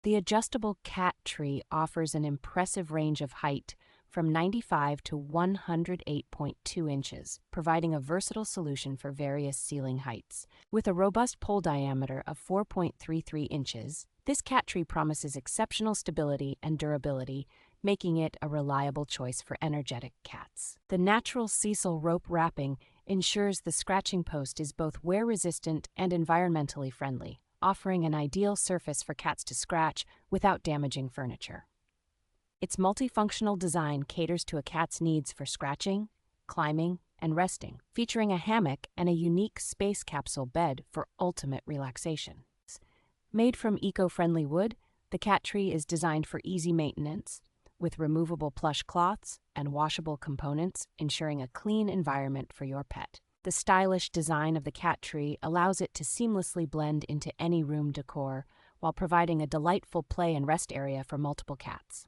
The adjustable cat tree offers an impressive range of height from 95 to 108.2 inches, providing a versatile solution for various ceiling heights. With a robust pole diameter of 4.33 inches, this cat tree promises exceptional stability and durability, making it a reliable choice for energetic cats. The natural sisal rope wrapping ensures the scratching post is both wear-resistant and environmentally friendly, offering an ideal surface for cats to scratch without damaging furniture. Its multifunctional design caters to a cat's needs for scratching, climbing, and resting, featuring a hammock and a unique space capsule bed for ultimate relaxation. Made from eco-friendly wood, the cat tree is designed for easy maintenance, with removable plush cloths and washable components, ensuring a clean environment for your pet. The stylish design of the cat tree allows it to seamlessly blend into any room decor while providing a delightful play and rest area for multiple cats.